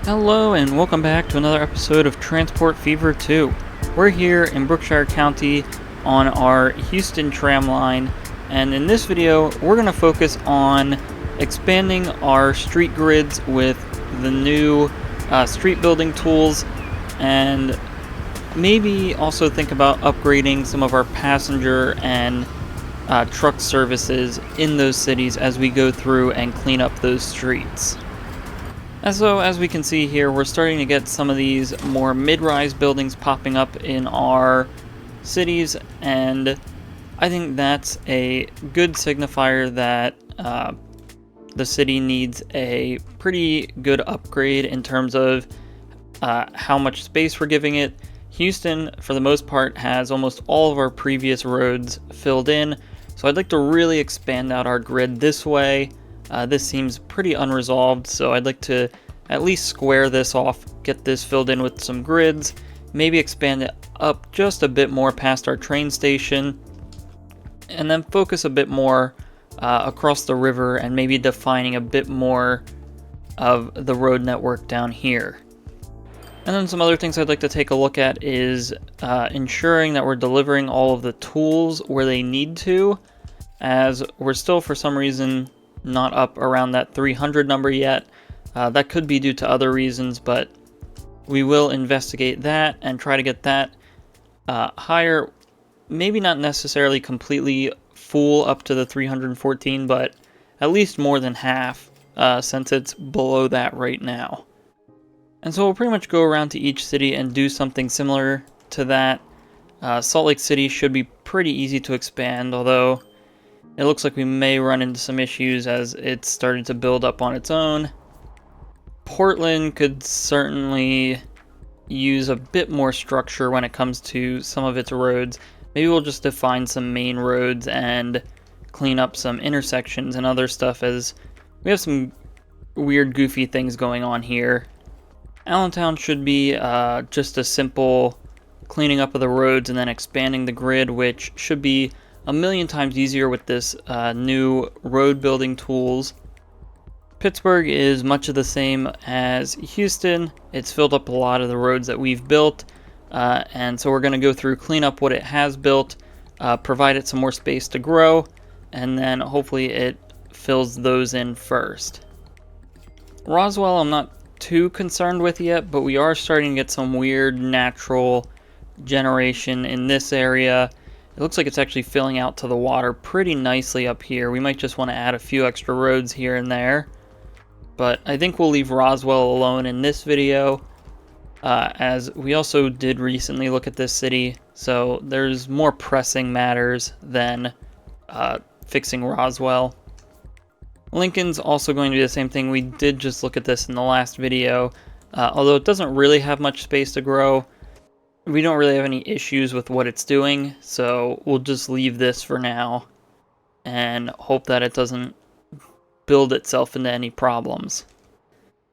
Hello and welcome back to another episode of Transport Fever 2. We're here in Brookshire County on our Houston tram line, and in this video we're going to focus on expanding our street grids with the new street building tools, and maybe also think about upgrading some of our passenger and truck services in those cities as we go through and clean up those streets. And so, as we can see here, we're starting to get some of these more mid-rise buildings popping up in our cities, and I think that's a good signifier that the city needs a pretty good upgrade in terms of how much space we're giving it. Houston, for the most part, has almost all of our previous roads filled in, so I'd like to really expand out our grid this way. This seems pretty unresolved, so I'd like to at least square this off, get this filled in with some grids, maybe expand it up just a bit more past our train station, and then focus a bit more across the river and maybe defining a bit more of the road network down here. And then some other things I'd like to take a look at is ensuring that we're delivering all of the tools where they need to, as we're still for some reason not up around that 300 number yet. That could be due to other reasons, but we will investigate that and try to get that higher. Maybe not necessarily completely full up to the 314, but at least more than half, since it's below that right now. And so we'll pretty much go around to each city and do something similar to that. Salt Lake City should be pretty easy to expand, although it looks like we may run into some issues as it's starting to build up on its own. Portland could certainly use a bit more structure when it comes to some of its roads. Maybe we'll just define some main roads and clean up some intersections and other stuff, as we have some weird, goofy things going on here. Allentown should be just a simple cleaning up of the roads and then expanding the grid, which should be a million times easier with this new road building tools. Pittsburgh is much of the same as Houston. It's filled up a lot of the roads that we've built, and so we're going to go through, clean up what it has built, provide it some more space to grow, and then hopefully it fills those in first. Roswell I'm not too concerned with yet, but we are starting to get some weird natural generation in this area. It looks like it's actually filling out to the water pretty nicely up here. We might just want to add a few extra roads here and there. But I think we'll leave Roswell alone in this video, as we also did recently look at this city. So there's more pressing matters than fixing Roswell. Lincoln's also going to be the same thing. We did just look at this in the last video. Although it doesn't really have much space to grow, we don't really have any issues with what it's doing, so we'll just leave this for now and hope that it doesn't build itself into any problems.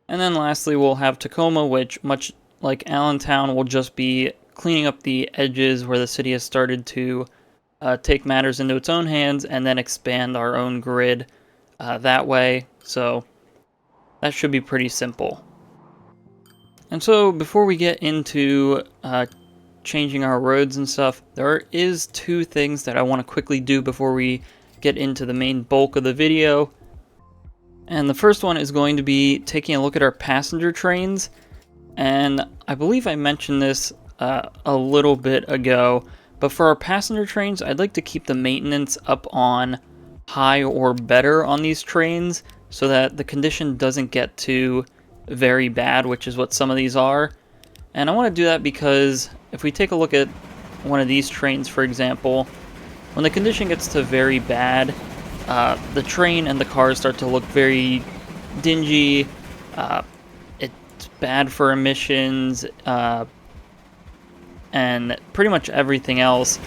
And then lastly, we'll have Tacoma, which, much like Allentown, will just be cleaning up the edges where the city has started to take matters into its own hands and then expand our own grid that way. So that should be pretty simple. And so before we get into changing our roads and stuff, there is two things that I want to quickly do before we get into the main bulk of the video. And the first one is going to be taking a look at our passenger trains. And I believe I mentioned this a little bit ago, but for our passenger trains, I'd like to keep the maintenance up on high or better on these trains so that the condition doesn't get to very bad, which is what some of these are. And I want to do that because if we take a look at one of these trains, for example, when the condition gets to very bad, the train and the cars start to look very dingy. It's bad for emissions and pretty much everything else.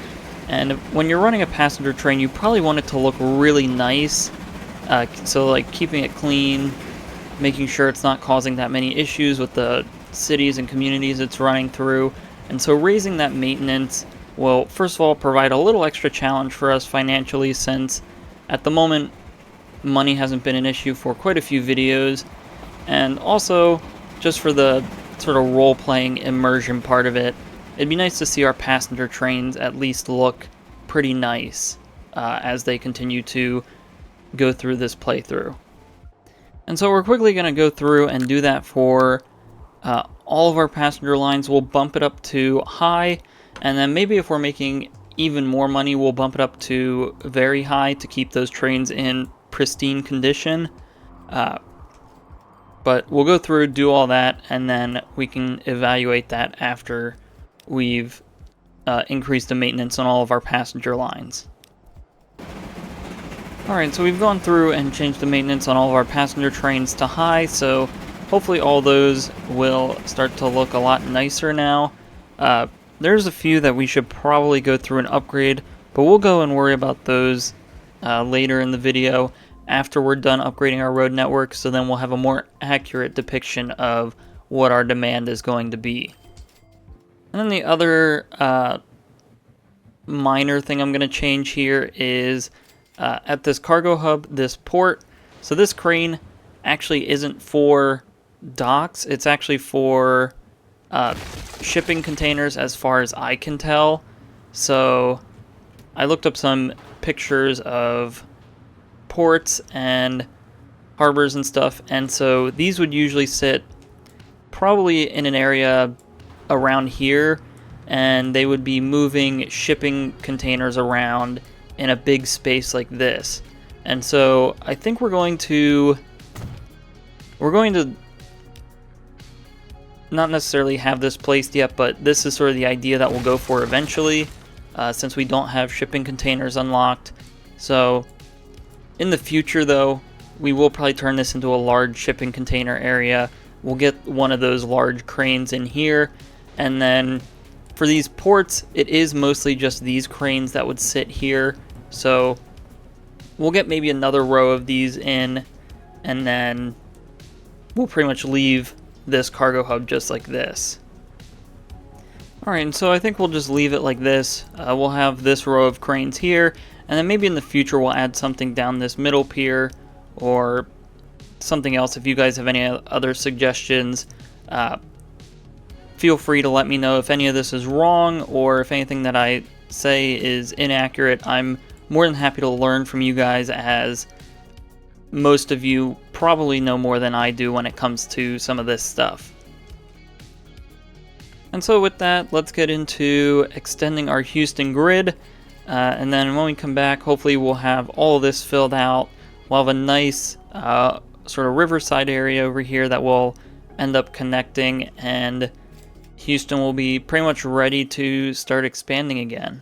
And when you're running a passenger train, you probably want it to look really nice. So like keeping it clean, making sure it's not causing that many issues with the cities and communities it's running through. And so raising that maintenance will, first of all, provide a little extra challenge for us financially, since at the moment money hasn't been an issue for quite a few videos, and also just for the sort of role-playing immersion part of it, it'd be nice to see our passenger trains at least look pretty nice as they continue to go through this playthrough. And so we're quickly going to go through and do that for all of our passenger lines. We'll bump it up to high, and then maybe if we're making even more money, we'll bump it up to very high to keep those trains in pristine condition. But we'll go through, do all that, and then we can evaluate that after we've increased the maintenance on all of our passenger lines. Alright, so we've gone through and changed the maintenance on all of our passenger trains to high, so hopefully all those will start to look a lot nicer now. There's a few that we should probably go through and upgrade, but we'll go and worry about those later in the video after we're done upgrading our road network, so then we'll have a more accurate depiction of what our demand is going to be. And then the other minor thing I'm going to change here is at this cargo hub, this port. So this crane actually isn't for docks, it's actually for shipping containers as far as I can tell. So I looked up some pictures of ports and harbors and stuff, and so these would usually sit probably in an area around here, and they would be moving shipping containers around in a big space like this. And so I think we're going to not necessarily have this placed yet, but this is sort of the idea that we'll go for eventually, since we don't have shipping containers unlocked. So in the future, though, we will probably turn this into a large shipping container area. We'll get one of those large cranes in here, and then for these ports, it is mostly just these cranes that would sit here. So we'll get maybe another row of these in, and then we'll pretty much leave this cargo hub just like this. Alright, and so I think we'll just leave it like this. We'll have this row of cranes here, and then maybe in the future we'll add something down this middle pier or something else. If you guys have any other suggestions, feel free to let me know if any of this is wrong or if anything that I say is inaccurate. I'm more than happy to learn from you guys, as most of you probably know more than I do when it comes to some of this stuff. And so with that, let's get into extending our Houston grid. And then when we come back, hopefully we'll have all of this filled out. We'll have a nice sort of riverside area over here that will end up connecting, and Houston will be pretty much ready to start expanding again.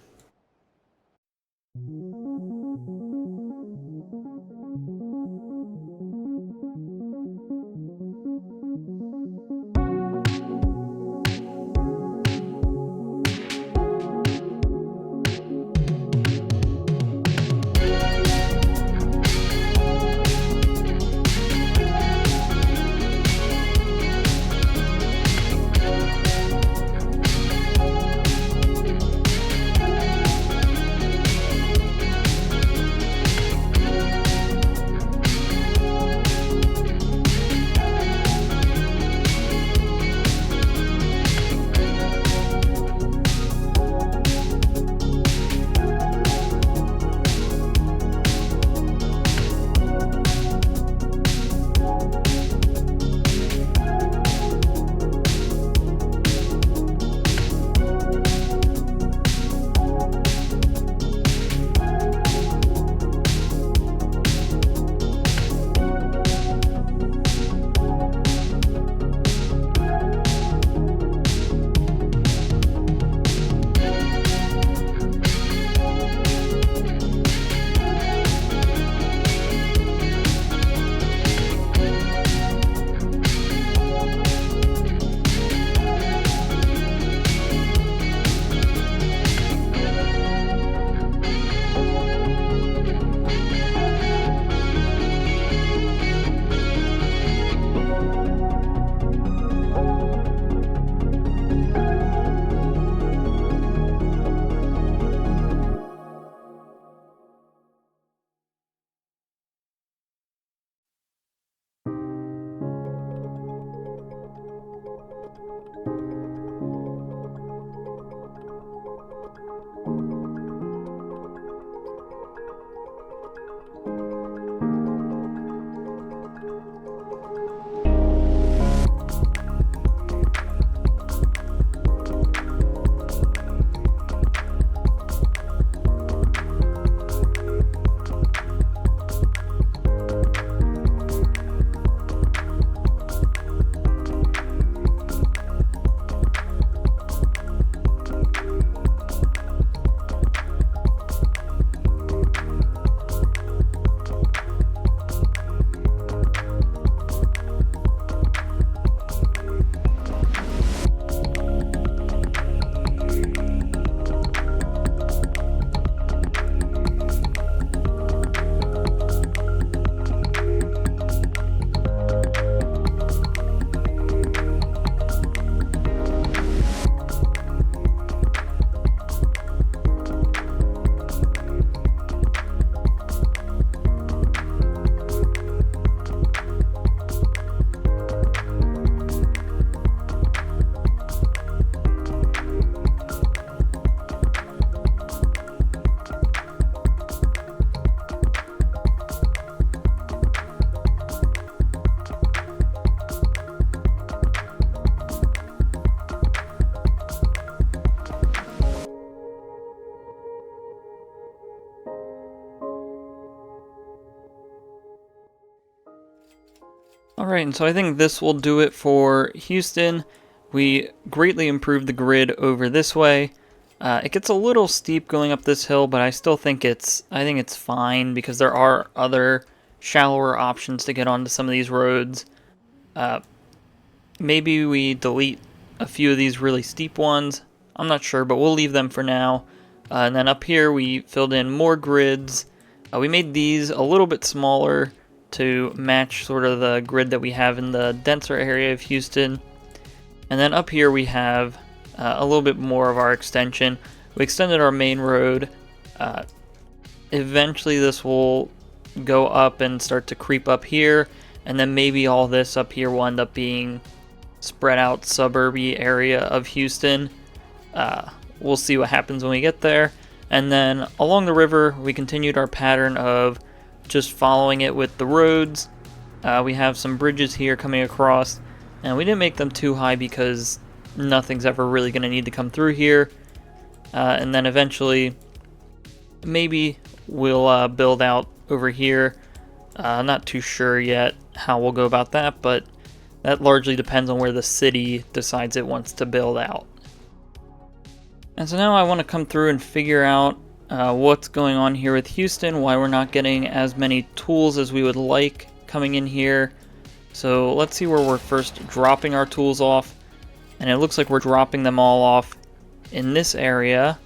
Alright, and so I think this will do it for Houston. We greatly improved the grid over this way. It gets a little steep going up this hill, but I still think it's fine because there are other shallower options to get onto some of these roads. Maybe we delete a few of these really steep ones. I'm not sure, but we'll leave them for now. And then up here we filled in more grids. We made these a little bit smaller to match sort of the grid that we have in the denser area of Houston. And then up here we have a little bit more of our extension. We extended our main road. Eventually this will go up and start to creep up here, and then maybe all this up here will end up being spread out suburby area of Houston. We'll see what happens when we get there. And then along the river we continued our pattern of just following it with the roads. We have some bridges here coming across, and we didn't make them too high because nothing's ever really going to need to come through here. And then eventually maybe we'll build out over here. Not too sure yet how we'll go about that, but that largely depends on where the city decides it wants to build out. And so now I want to come through and figure out what's going on here with Houston, why we're not getting as many tools as we would like coming in here. So let's see where we're first dropping our tools off. And it looks like we're dropping them all off in this area,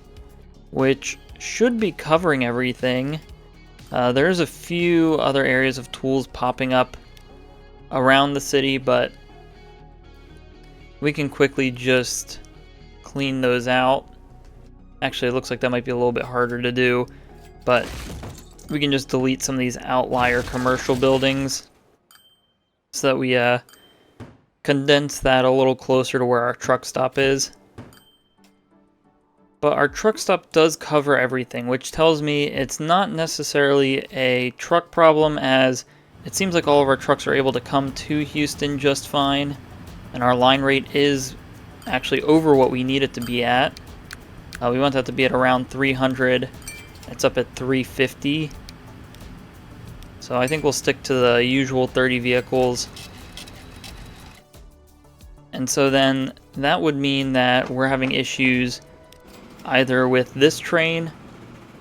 which should be covering everything. There's a few other areas of tools popping up around the city, but we can quickly just clean those out. Actually, it looks like that might be a little bit harder to do, but we can just delete some of these outlier commercial buildings so that we condense that a little closer to where our truck stop is. But our truck stop does cover everything, which tells me it's not necessarily a truck problem, as it seems like all of our trucks are able to come to Houston just fine, and our line rate is actually over what we need it to be at. We want that to be at around 300. It's up at 350. So I think we'll stick to the usual 30 vehicles. And so then that would mean that we're having issues either with this train,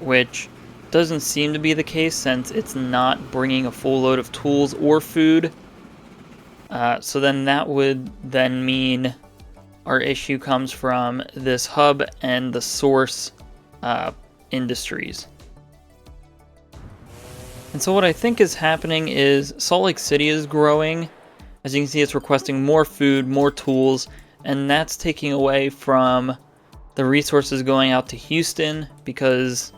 which doesn't seem to be the case since it's not bringing a full load of tools or food. So then that would then mean our issue comes from this hub and the source industries. And so what I think is happening is Salt Lake City is growing. As you can see, it's requesting more food, more tools, and that's taking away from the resources going out to Houston because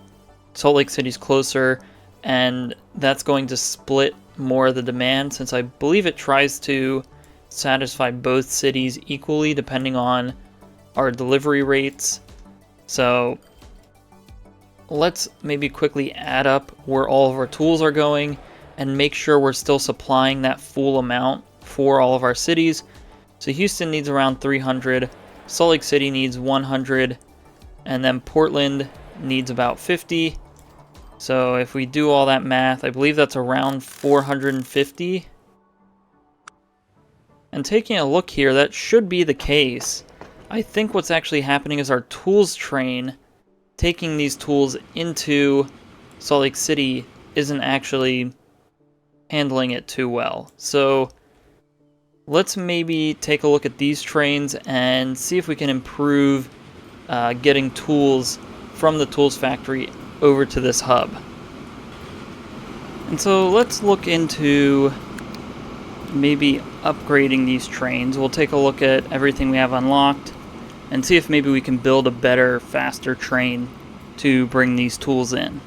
Salt Lake City's closer, and that's going to split more of the demand, since I believe it tries to satisfy both cities equally depending on our delivery rates. So let's maybe quickly add up where all of our tools are going and make sure we're still supplying that full amount for all of our cities. So Houston needs around 300, Salt Lake City needs 100, and then Portland needs about 50. So if we do all that math, I believe that's around 450. And taking a look here, that should be the case. I think what's actually happening is our tools train taking these tools into Salt Lake City isn't actually handling it too well. So let's maybe take a look at these trains and see if we can improve getting tools from the tools factory over to this hub. And so let's look into maybe upgrading these trains. We'll take a look at everything we have unlocked and see if maybe we can build a better, faster train to bring these tools in.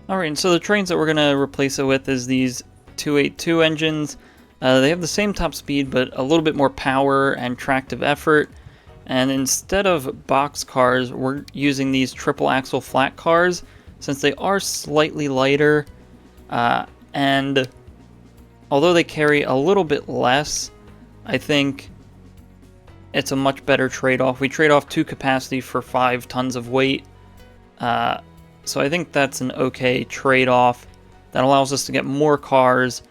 Alright, and so the trains that we're going to replace it with is these 282 engines. They have the same top speed, but a little bit more power and tractive effort. And instead of box cars, we're using these triple axle flat cars, since they are slightly lighter, and although they carry a little bit less, I think it's a much better trade-off. We trade off 2 capacity for 5 tons of weight, so I think that's an okay trade-off that allows us to get more cars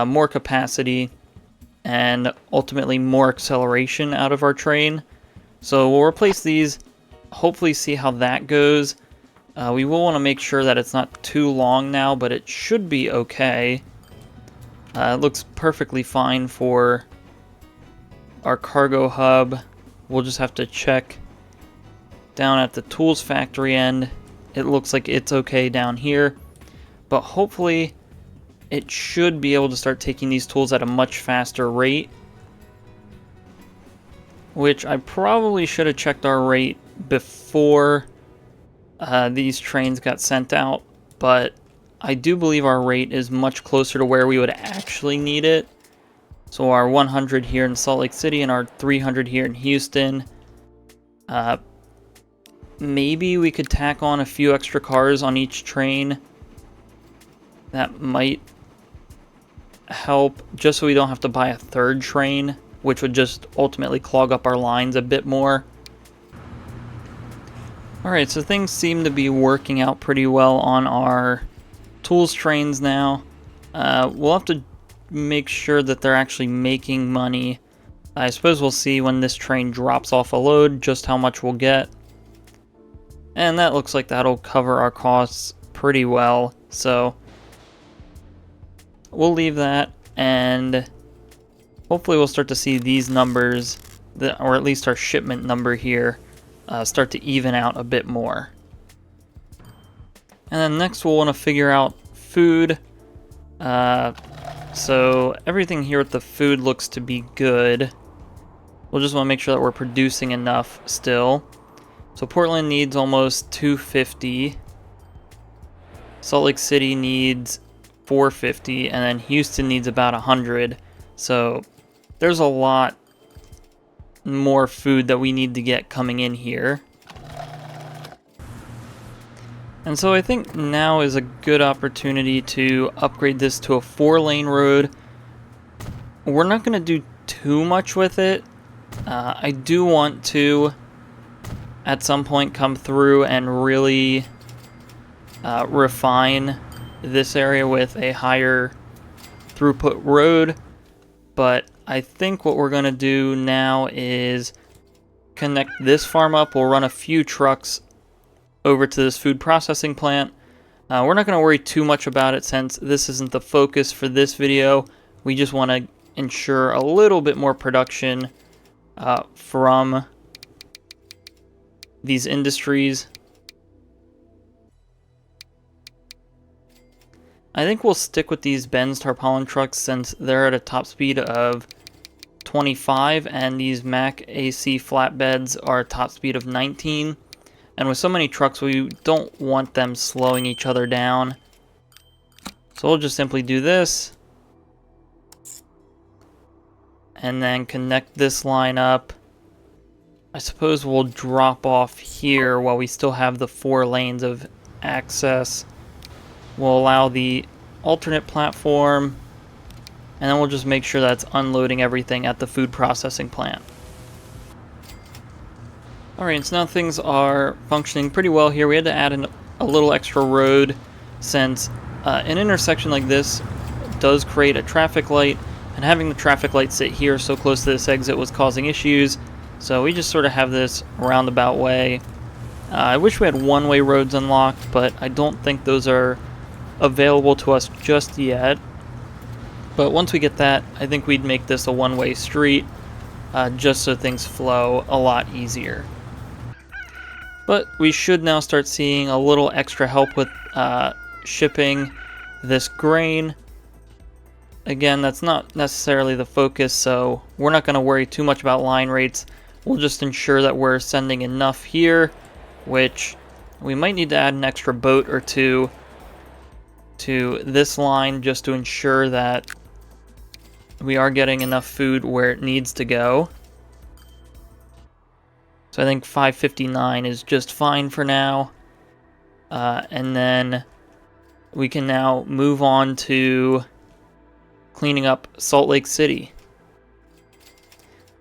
more capacity, and ultimately more acceleration out of our train. So we'll replace these, hopefully see how that goes. We will want to make sure that it's not too long now, but it should be okay. It looks perfectly fine for our cargo hub. We'll just have to check down at the tools factory end. It looks like it's okay down here, but hopefully it should be able to start taking these tools at a much faster rate, which I probably should have checked our rate before these trains got sent out, but I do believe our rate is much closer to where we would actually need it. So our 100 here in Salt Lake City and our 300 here in Houston. Maybe we could tack on a few extra cars on each train. That might help, just so we don't have to buy a third train, which would just ultimately clog up our lines a bit more. Alright, so things seem to be working out pretty well on our tools trains now. We'll have to make sure that they're actually making money. I suppose we'll see when this train drops off a load just how much we'll get. And that looks like that'll cover our costs pretty well. So we'll leave that, and hopefully we'll start to see these numbers, or at least our shipment number here, start to even out a bit more. And then next we'll want to figure out food. So everything here with the food looks to be good. We'll just want to make sure that we're producing enough still. So Portland needs almost 250. Salt Lake City needs 450, and then Houston needs about 100. So there's a lot more food that we need to get coming in here. And so I think now is a good opportunity to upgrade this to a 4-lane road. We're not going to do too much with it. I do want to, at some point, come through and really refine this area with a higher throughput road. But I think what we're going to do now is connect this farm up. We'll run a few trucks over to this food processing plant. We're not going to worry too much about it since this isn't the focus for this video. We just want to ensure a little bit more production from these industries. I think we'll stick with these Benz tarpaulin trucks since they're at a top speed of 25, and these Mack AC flatbeds are a top speed of 19. And with so many trucks, we don't want them slowing each other down. So we'll just simply do this. And then connect this line up. I suppose we'll drop off here while we still have the 4 lanes of access. We'll allow the alternate platform. And then we'll just make sure that's unloading everything at the food processing plant. Alright, so now things are functioning pretty well here. We had to add in a little extra road since an intersection like this does create a traffic light, and having the traffic light sit here so close to this exit was causing issues. So we just sort of have this roundabout way. I wish we had one-way roads unlocked, but I don't think those are available to us just yet. But once we get that, I think we'd make this a one-way street, just so things flow a lot easier. But we should now start seeing a little extra help with shipping this grain. Again, that's not necessarily the focus, so we're not going to worry too much about line rates. We'll just ensure that we're sending enough here, which we might need to add an extra boat or two to this line just to ensure that we are getting enough food where it needs to go. So I think 559 is just fine for now. And then we can now move on to cleaning up Salt Lake City.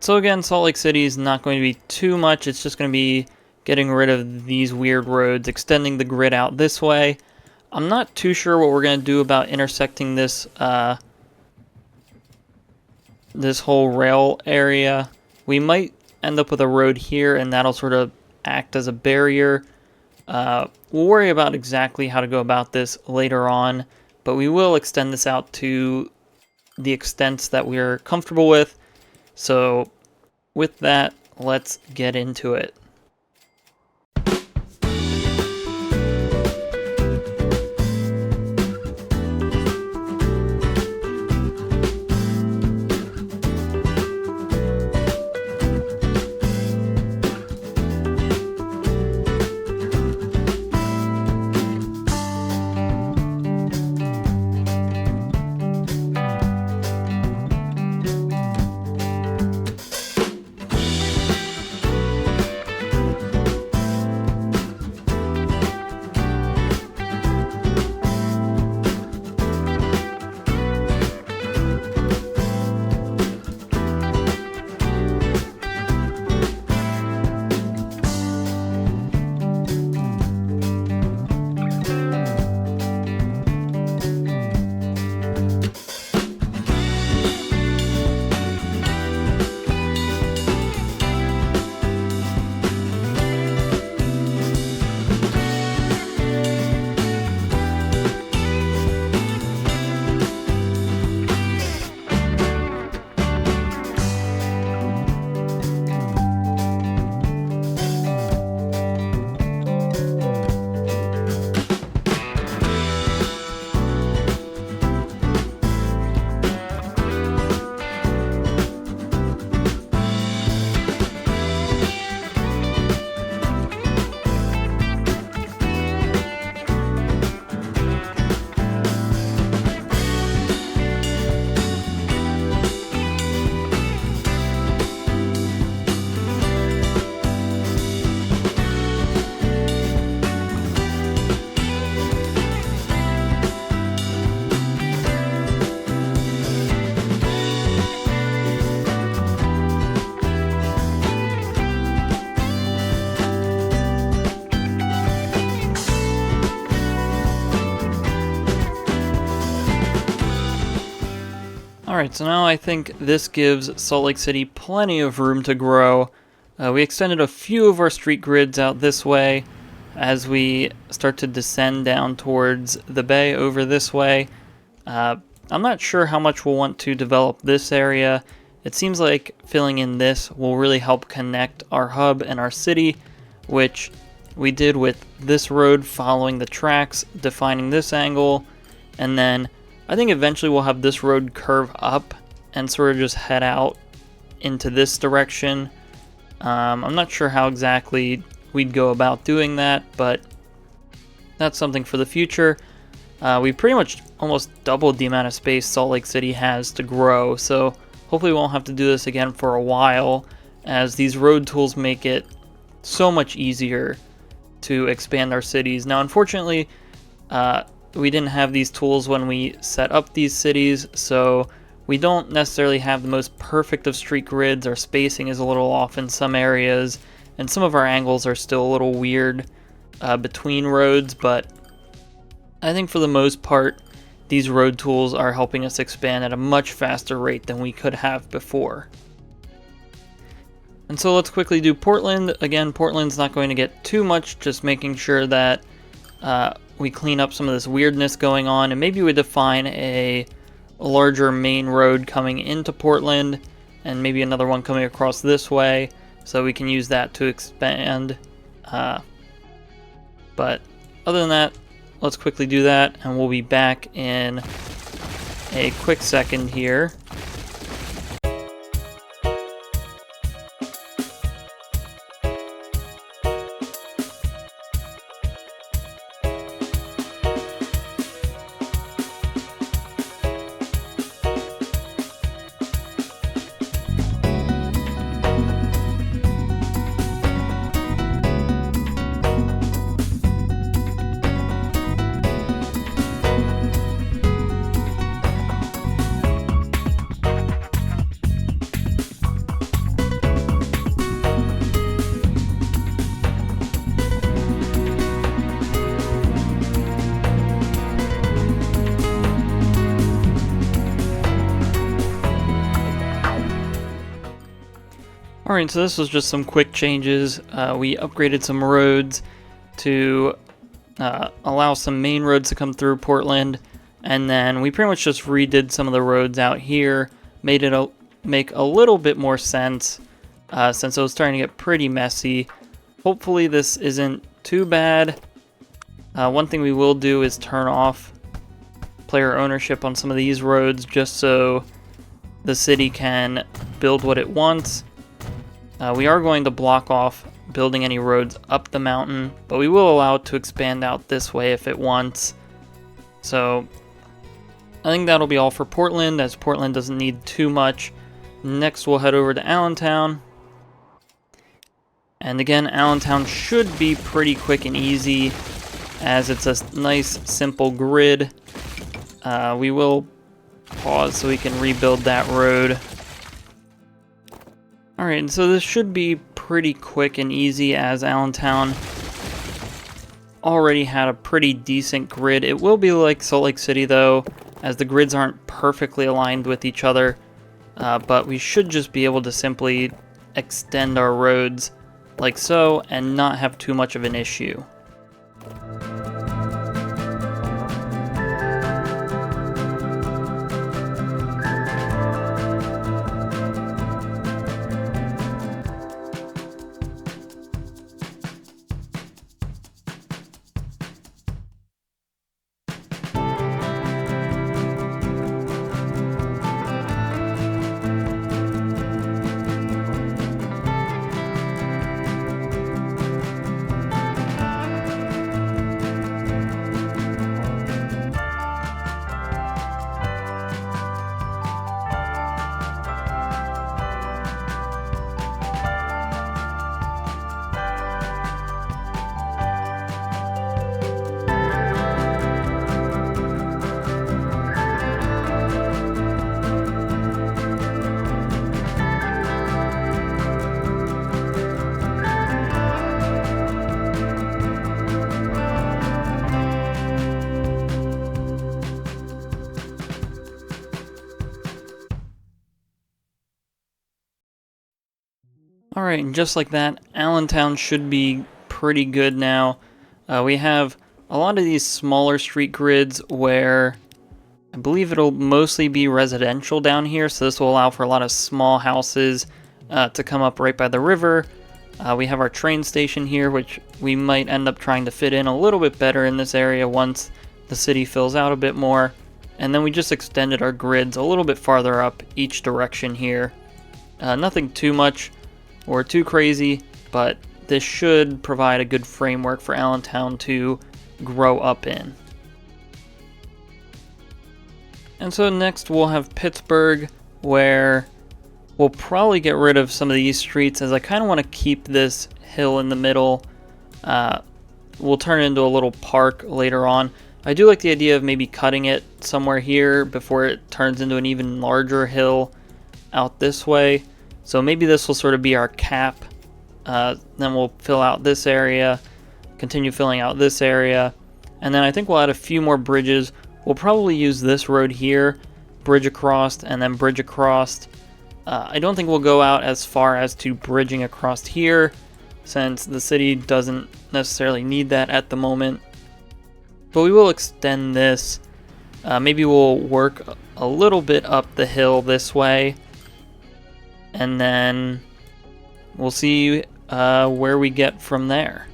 So again, Salt Lake City is not going to be too much. It's just going to be getting rid of these weird roads, extending the grid out this way. I'm not too sure what we're going to do about intersecting this this whole rail area. We might end up with a road here, and that'll sort of act as a barrier. We'll worry about exactly how to go about this later on, but we will extend this out to the extents that we're comfortable with. So with that, let's get into it. Alright, so now I think this gives Salt Lake City plenty of room to grow. We extended a few of our street grids out this way as we start to descend down towards the bay over this way. I'm not sure how much we'll want to develop this area. It seems like filling in this will really help connect our hub and our city, which we did with this road following the tracks, defining this angle, and then I think eventually we'll have this road curve up and sort of just head out into this direction. I'm not sure how exactly we'd go about doing that, but that's something for the future. We pretty much almost doubled the amount of space Salt Lake City has to grow, so hopefully we won't have to do this again for a while, as these road tools make it so much easier to expand our cities. Now, unfortunately, we didn't have these tools when we set up these cities, so we don't necessarily have the most perfect of street grids. Our spacing is a little off in some areas, and some of our angles are still a little weird between roads, but I think for the most part, these road tools are helping us expand at a much faster rate than we could have before. And so let's quickly do Portland. Again, Portland's not going to get too much, just making sure that we clean up some of this weirdness going on, and maybe we define a larger main road coming into Portland, and maybe another one coming across this way, so we can use that to expand. But other than that, let's quickly do that, and we'll be back in a quick second here. Alright, so this was just some quick changes. We upgraded some roads to allow some main roads to come through Portland, and then we pretty much just redid some of the roads out here, made it make a little bit more sense since it was starting to get pretty messy. Hopefully this isn't too bad. One thing we will do is turn off player ownership on some of these roads just so the city can build what it wants. We are going to block off building any roads up the mountain, but we will allow it to expand out this way if it wants. So I think that'll be all for Portland, as Portland doesn't need too much. Next we'll head over to Allentown. And again, Allentown should be pretty quick and easy, as it's a nice simple grid. We will pause so we can rebuild that road. Alright, so this should be pretty quick and easy, as Allentown already had a pretty decent grid. It will be like Salt Lake City though, as the grids aren't perfectly aligned with each other, but we should just be able to simply extend our roads like so and not have too much of an issue. Alright, and just like that, Allentown should be pretty good now. We have a lot of these smaller street grids where I believe it'll mostly be residential down here, so this will allow for a lot of small houses to come up right by the river. We have our train station here, which we might end up trying to fit in a little bit better in this area once the city fills out a bit more. And then we just extended our grids a little bit farther up each direction here. Nothing too much or too crazy, but this should provide a good framework for Allentown to grow up in. And so next we'll have Pittsburgh, where we'll probably get rid of some of these streets, as I kind of want to keep this hill in the middle. We'll turn it into a little park later on. I do like the idea of maybe cutting it somewhere here before it turns into an even larger hill out this way. So maybe this will sort of be our cap. Then we'll fill out this area, continue filling out this area, and then I think we'll add a few more bridges. We'll probably use this road here, bridge across, and then bridge across. I don't think we'll go out as far as to bridging across here, since the city doesn't necessarily need that at the moment. But we will extend this. Maybe we'll work a little bit up the hill this way, and then we'll see where we get from there.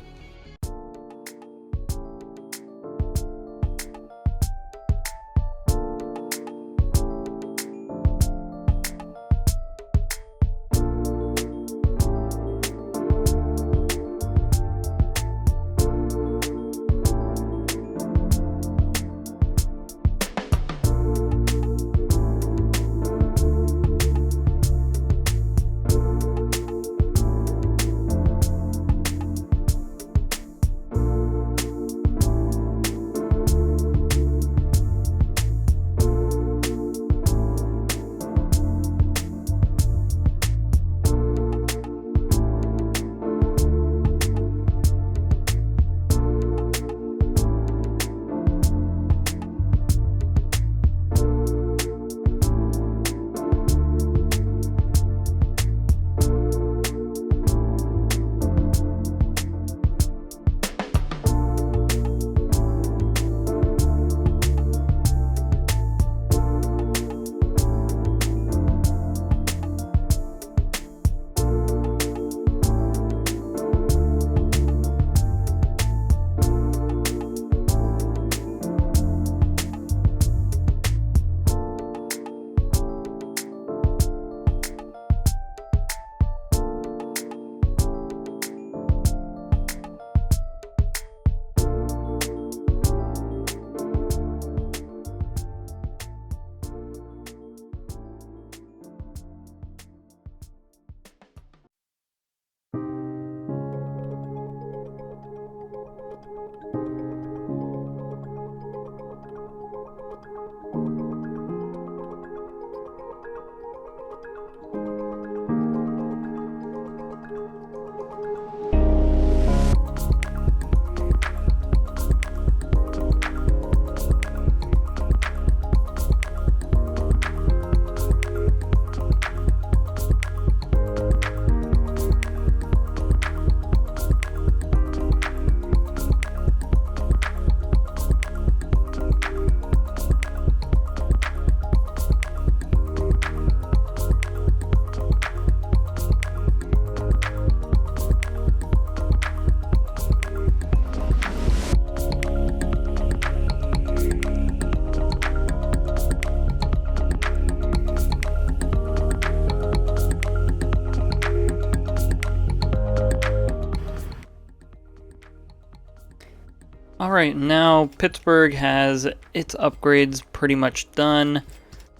Alright, now Pittsburgh has its upgrades pretty much done.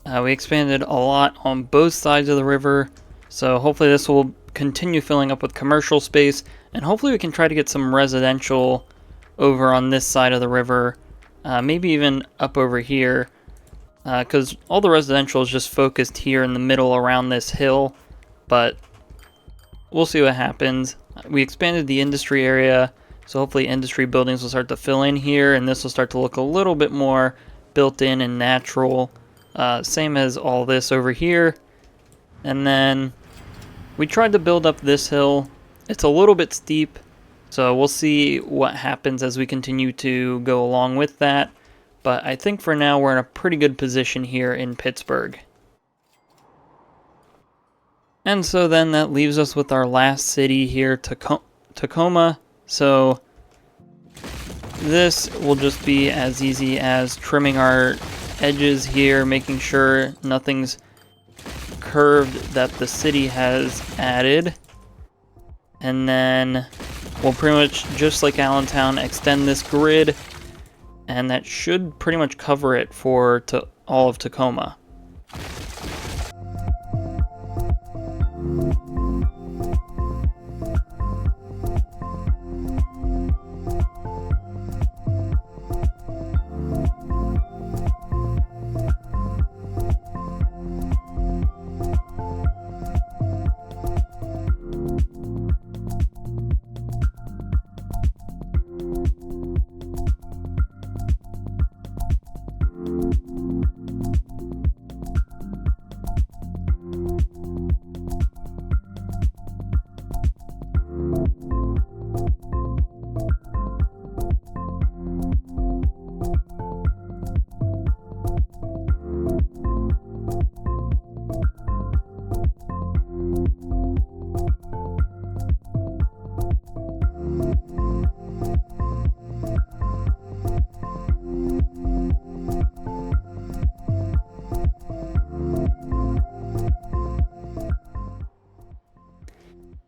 We expanded a lot on both sides of the river, so hopefully this will continue filling up with commercial space, and hopefully we can try to get some residential over on this side of the river, maybe even up over here, because all the residential is just focused here in the middle around this hill, but we'll see what happens. We expanded the industry area, so hopefully industry buildings will start to fill in here, and this will start to look a little bit more built in and natural. Same as all this over here. And then we tried to build up this hill. It's a little bit steep, so we'll see what happens as we continue to go along with that. But I think for now we're in a pretty good position here in Pittsburgh. And so then that leaves us with our last city here, Tacoma. So this will just be as easy as trimming our edges here, making sure nothing's curved that the city has added. And then we'll pretty much, just like Allentown, extend this grid, and that should pretty much cover it for all of Tacoma.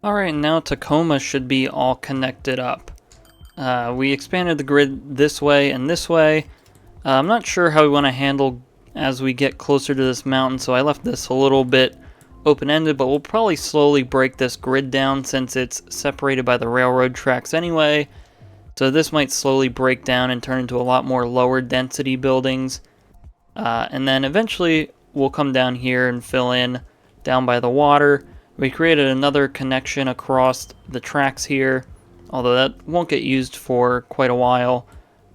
Alright, now Tacoma should be all connected up. We expanded the grid this way and this way. I'm not sure how we want to handle as we get closer to this mountain, so I left this a little bit open-ended, but we'll probably slowly break this grid down since it's separated by the railroad tracks anyway. So this might slowly break down and turn into a lot more lower density buildings. And then eventually we'll come down here and fill in down by the water. We created another connection across the tracks here, although that won't get used for quite a while,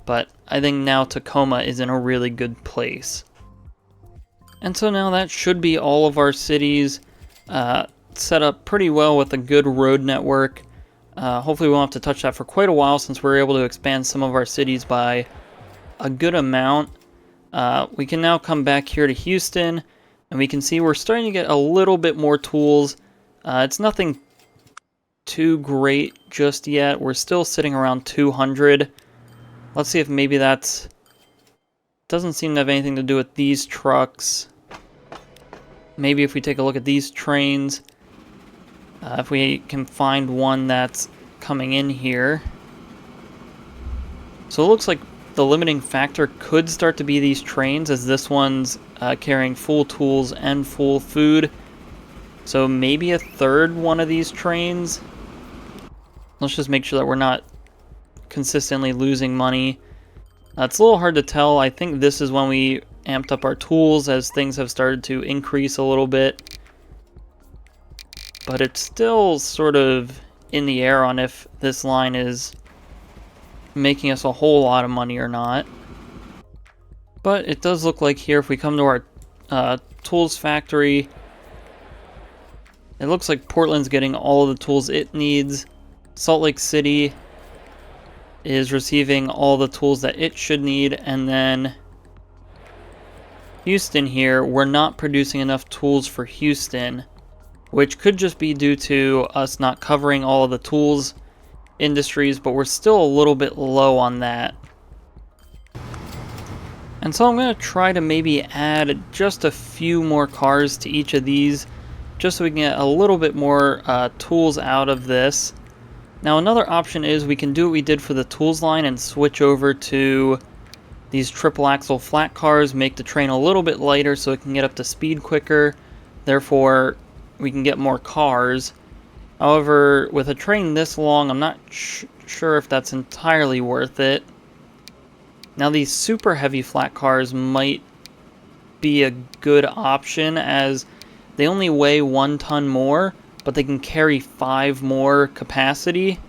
but I think now Tacoma is in a really good place. And so now that should be all of our cities set up pretty well with a good road network. Hopefully we won't have to touch that for quite a while since we're able to expand some of our cities by a good amount. We can now come back here to Houston, and we can see we're starting to get a little bit more tools. It's nothing too great just yet. We're still sitting around 200. Let's see if maybe that's... doesn't seem to have anything to do with these trucks. Maybe if we take a look at these trains, if we can find one that's coming in here. So it looks like the limiting factor could start to be these trains, as this one's carrying full tools and full food. So maybe a third one of these trains. Let's just make sure that we're not consistently losing money. It's a little hard to tell. I think this is when we amped up our tools as things have started to increase a little bit. But it's still sort of in the air on if this line is making us a whole lot of money or not. But it does look like here, if we come to our tools factory, it looks like Portland's getting all of the tools it needs. Salt Lake City is receiving all the tools that it should need, and then Houston here, we're not producing enough tools for Houston, which could just be due to us not covering all of the tools industries, but we're still a little bit low on that. And so I'm going to try to maybe add just a few more cars to each of these, just so we can get a little bit more tools out of this. Now another option is we can do what we did for the tools line and switch over to these triple axle flat cars, make the train a little bit lighter so it can get up to speed quicker, therefore we can get more cars. However, with a train this long, I'm not sure if that's entirely worth it. Now these super heavy flat cars might be a good option as they only weigh 1 ton more, but they can carry 5 more capacity.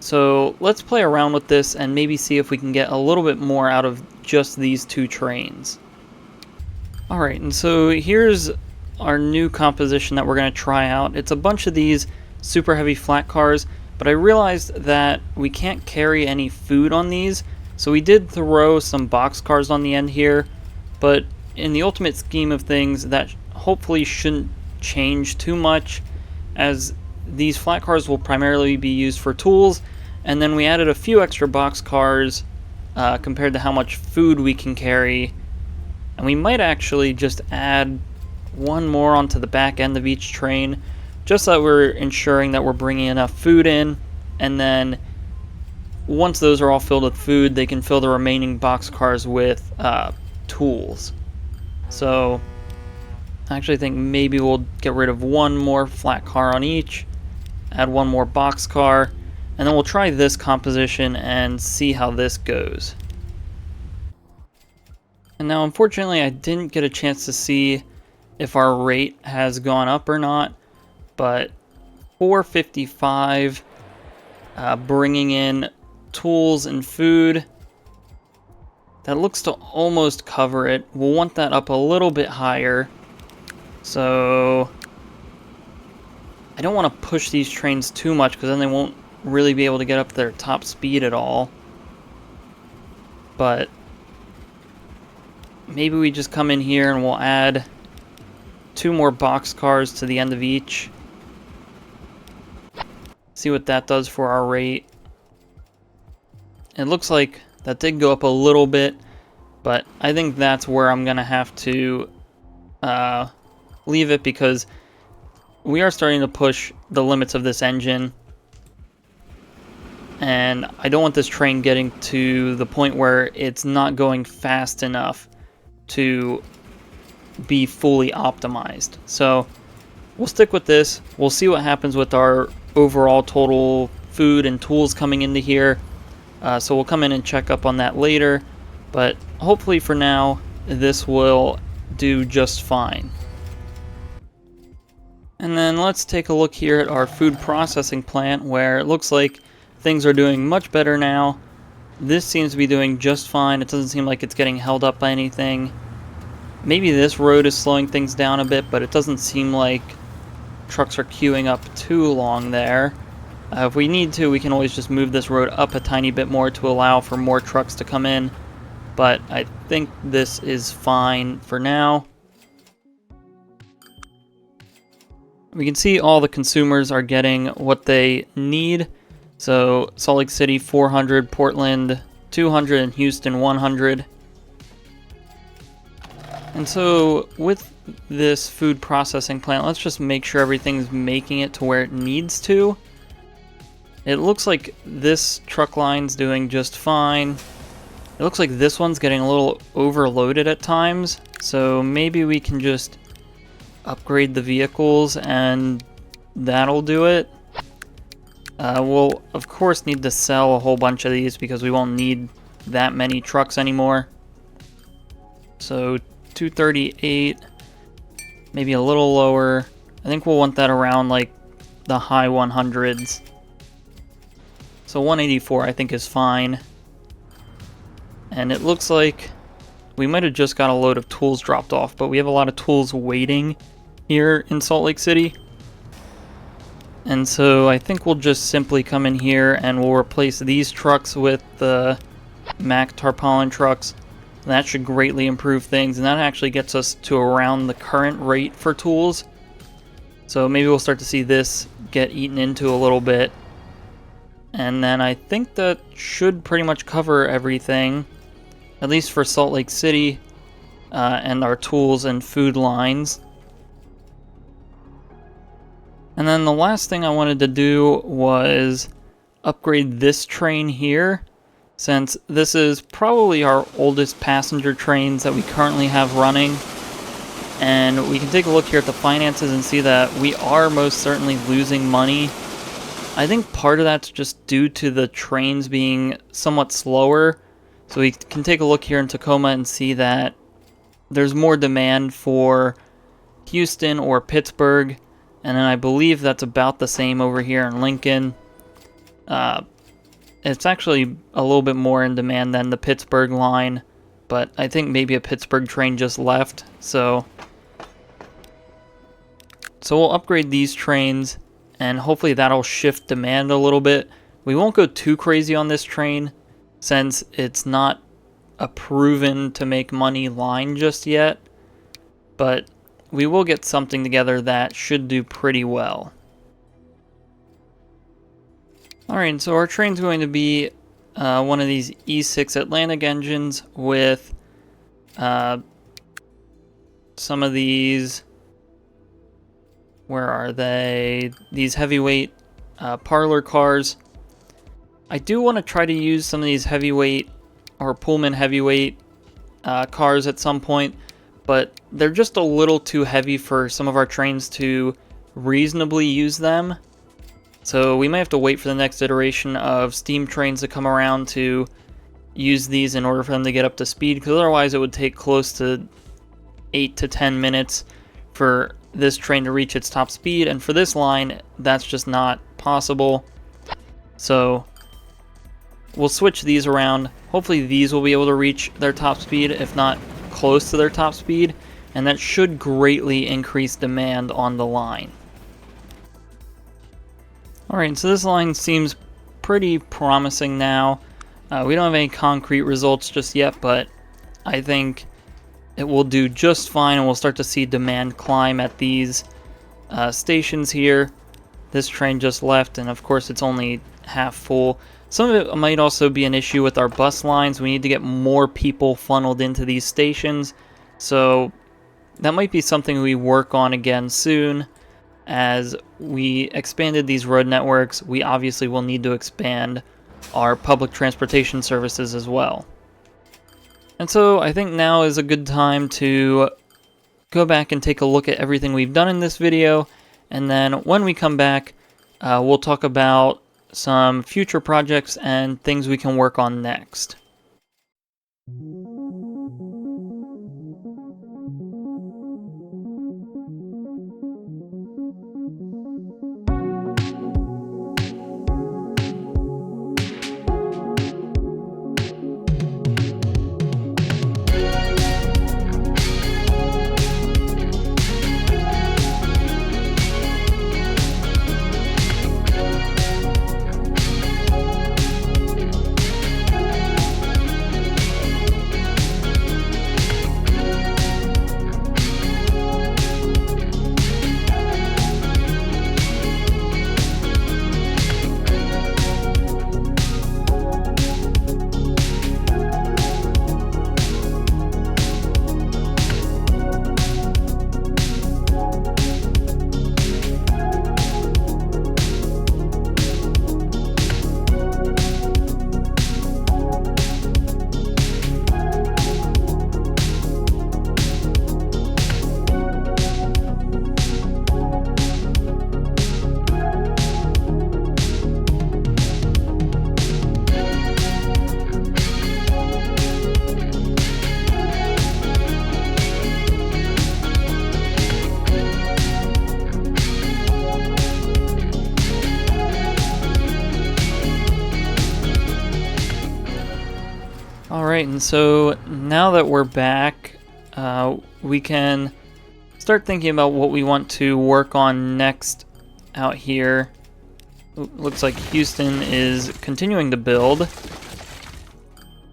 So let's play around with this and maybe see if we can get a little bit more out of just these 2 trains. Alright, and so here's our new composition that we're going to try out. It's a bunch of these super heavy flat cars, but I realized that we can't carry any food on these, so we did throw some box cars on the end here, but in the ultimate scheme of things, that hopefully shouldn't change too much, as these flat cars will primarily be used for tools, and then we added a few extra box cars compared to how much food we can carry, and we might actually just add 1 more onto the back end of each train, just so that we're ensuring that we're bringing enough food in, and then once those are all filled with food, they can fill the remaining box cars with tools. So I actually think maybe we'll get rid of 1 more flat car on each, add 1 more box car, and then we'll try this composition and see how this goes. And now unfortunately I didn't get a chance to see if our rate has gone up or not, but 455 bringing in tools and food, that looks to almost cover it. We'll want that up a little bit higher, so I don't want to push these trains too much because then they won't really be able to get up their top speed at all. But maybe we just come in here and we'll add 2 more box cars to the end of each. See what that does for our rate. It looks like that did go up a little bit, but I think that's where I'm gonna have to leave it, because we are starting to push the limits of this engine, and I don't want this train getting to the point where it's not going fast enough to be fully optimized. So we'll stick with this. We'll see what happens with our overall total food and tools coming into here. So we'll come in and check up on that later, but hopefully for now this will do just fine. And then let's take a look here at our food processing plant, where it looks like things are doing much better now. This seems to be doing just fine. It doesn't seem like it's getting held up by anything. Maybe this road is slowing things down a bit, but it doesn't seem like trucks are queuing up too long there. If we need to, we can always just move this road up a tiny bit more to allow for more trucks to come in, but I think this is fine for now. We can see all the consumers are getting what they need. So Salt Lake City 400, Portland 200, and Houston 100. And so with this food processing plant, let's just make sure everything's making it to where it needs to. It looks like this truck line's doing just fine. It looks like this one's getting a little overloaded at times, so maybe we can just upgrade the vehicles and that'll do it. We'll of course need to sell a whole bunch of these because we won't need that many trucks anymore. So 238, maybe a little lower. I think we'll want that around like the high 100s. So 184 I think is fine. And it looks like we might have just got a load of tools dropped off, but we have a lot of tools waiting here in Salt Lake City. And so I think we'll just simply come in here and we'll replace these trucks with the Mack tarpaulin trucks. That should greatly improve things, and that actually gets us to around the current rate for tools. So maybe we'll start to see this get eaten into a little bit. And then I think that should pretty much cover everything, at least for Salt Lake City and our tools and food lines. And then the last thing I wanted to do was upgrade this train here, since this is probably our oldest passenger trains that we currently have running. And we can take a look here at the finances and see that we are most certainly losing money. I think part of that's just due to the trains being somewhat slower. So we can take a look here in Tacoma and see that there's more demand for Houston or Pittsburgh. And then I believe that's about the same over here in Lincoln. It's actually a little bit more in demand than the Pittsburgh line. But I think maybe a Pittsburgh train just left. So we'll upgrade these trains, and hopefully that'll shift demand a little bit. We won't go too crazy on this train, since it's not a proven to make money line just yet. But we will get something together that should do pretty well. Alright, so our train's going to be one of these E6 Atlantic engines with some of these... Where are they? These heavyweight parlor cars. I do want to try to use some of these heavyweight or Pullman heavyweight cars at some point, but they're just a little too heavy for some of our trains to reasonably use them. So we might have to wait for the next iteration of steam trains to come around to use these in order for them to get up to speed, because otherwise it would take close to 8 to 10 minutes for this train to reach its top speed, and for this line that's just not possible. So we'll switch these around. Hopefully these will be able to reach their top speed, if not close to their top speed, and that should greatly increase demand on the line. Alright, so this line seems pretty promising now. We don't have any concrete results just yet, but I think it will do just fine, and we'll start to see demand climb at these stations here. This train just left, and of course it's only half full. Some of it might also be an issue with our bus lines. We need to get more people funneled into these stations, so that might be something we work on again soon. As we expanded these road networks, we obviously will need to expand our public transportation services as well. And so I think now is a good time to go back and take a look at everything we've done in this video, and then when we come back, we'll talk about some future projects and things we can work on next. Alright, and so now that we're back, we can start thinking about what we want to work on next out here. Looks like Houston is continuing to build.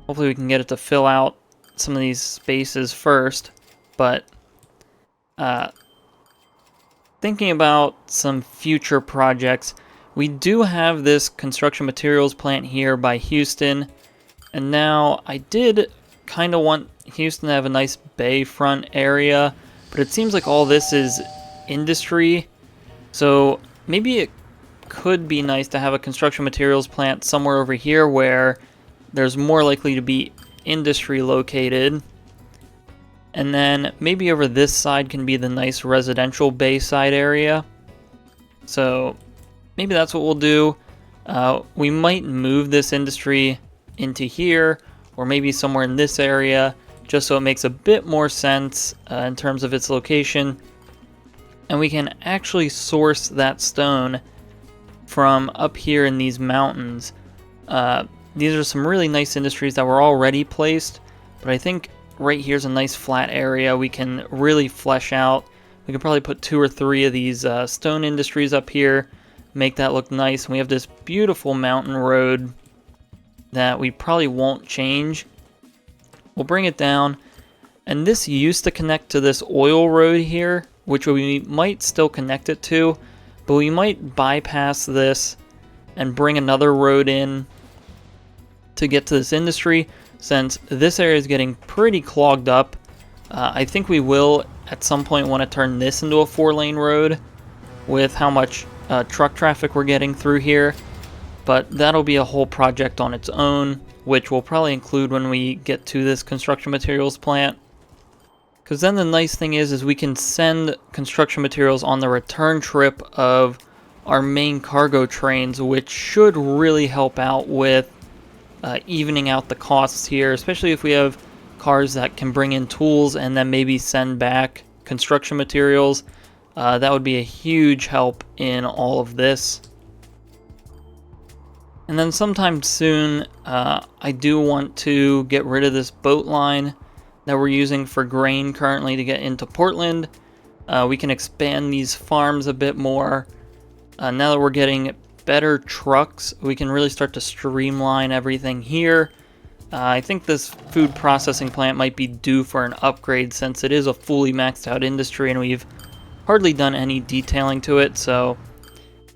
Hopefully we can get it to fill out some of these spaces first, but thinking about some future projects, we do have this construction materials plant here by Houston. And now, I did kind of want Houston to have a nice bayfront area, but it seems like all this is industry. So maybe it could be nice to have a construction materials plant somewhere over here where there's more likely to be industry located. And then maybe over this side can be the nice residential bayside area. So maybe that's what we'll do. We might move this industry into here, or maybe somewhere in this area, just so it makes a bit more sense in terms of its location. And we can actually source that stone from up here in these mountains. These are some really nice industries that were already placed, but I think right here's a nice flat area we can really flesh out. We could probably put 2 or 3 of these stone industries up here, make that look nice. And we have this beautiful mountain road that we probably won't change. We'll bring it down, and this used to connect to this oil road here, which we might still connect it to, but we might bypass this and bring another road in to get to this industry, since this area is getting pretty clogged up. I think we will at some point want to turn this into a 4-lane road with how much truck traffic we're getting through here, but that'll be a whole project on its own, which we'll probably include when we get to this construction materials plant. Because then the nice thing is we can send construction materials on the return trip of our main cargo trains, which should really help out with evening out the costs here, especially if we have cars that can bring in tools and then maybe send back construction materials. That would be a huge help in all of this. And then sometime soon, I do want to get rid of this boat line that we're using for grain currently to get into Portland. We can expand these farms a bit more. Now that we're getting better trucks, we can really start to streamline everything here. I think this food processing plant might be due for an upgrade, since it is a fully maxed out industry and we've hardly done any detailing to it. So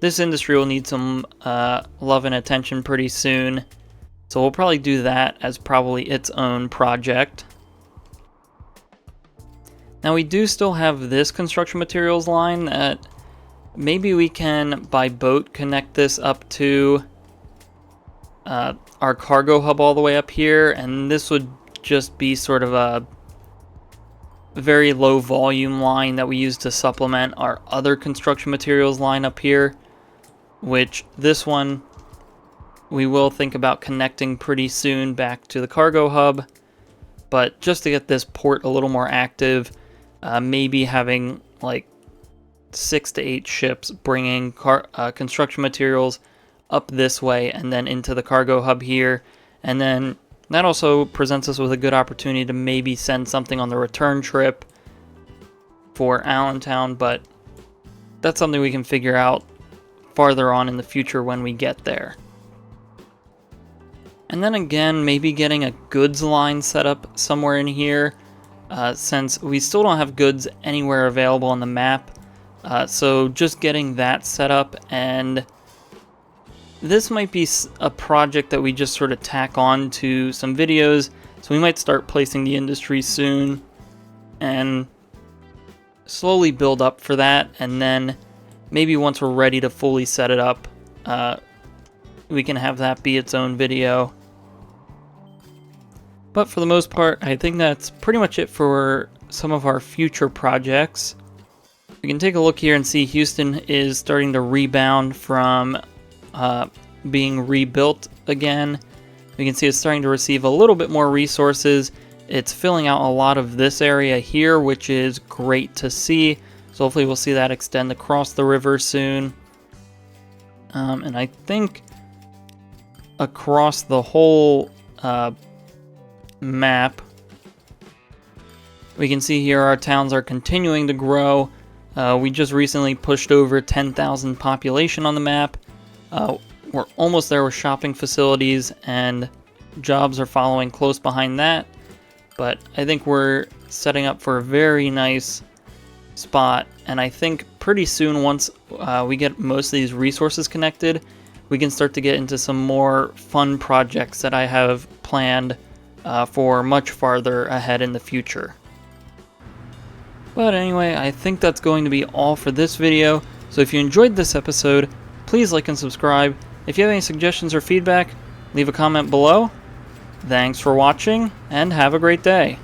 this industry will need some love and attention pretty soon. So we'll probably do that as probably its own project. Now we do still have this construction materials line that maybe we can, by boat, connect this up to our cargo hub all the way up here, and this would just be sort of a very low volume line that we use to supplement our other construction materials line up here, which this one we will think about connecting pretty soon back to the cargo hub. But just to get this port a little more active, maybe having like 6 to 8 ships bringing construction materials up this way and then into the cargo hub here. And then that also presents us with a good opportunity to maybe send something on the return trip for Allentown, but that's something we can figure out farther on in the future when we get there. And then again, maybe getting a goods line set up somewhere in here, since we still don't have goods anywhere available on the map. So just getting that set up, and this might be a project that we just sort of tack on to some videos. So we might start placing the industry soon and slowly build up for that. And then maybe once we're ready to fully set it up, we can have that be its own video. But for the most part, I think that's pretty much it for some of our future projects. We can take a look here and see Houston is starting to rebound from being rebuilt again. We can see it's starting to receive a little bit more resources. It's filling out a lot of this area here, which is great to see. So hopefully we'll see that extend across the river soon. And I think across the whole map, we can see here our towns are continuing to grow. We just recently pushed over 10,000 population on the map. We're almost there with shopping facilities, and jobs are following close behind that. But I think we're setting up for a very nice spot, and I think pretty soon, once we get most of these resources connected, we can start to get into some more fun projects that I have planned for much farther ahead in the future. But anyway, I think that's going to be all for this video. So if you enjoyed this episode, please like and subscribe. If you have any suggestions or feedback, leave a comment below. Thanks for watching, and have a great day.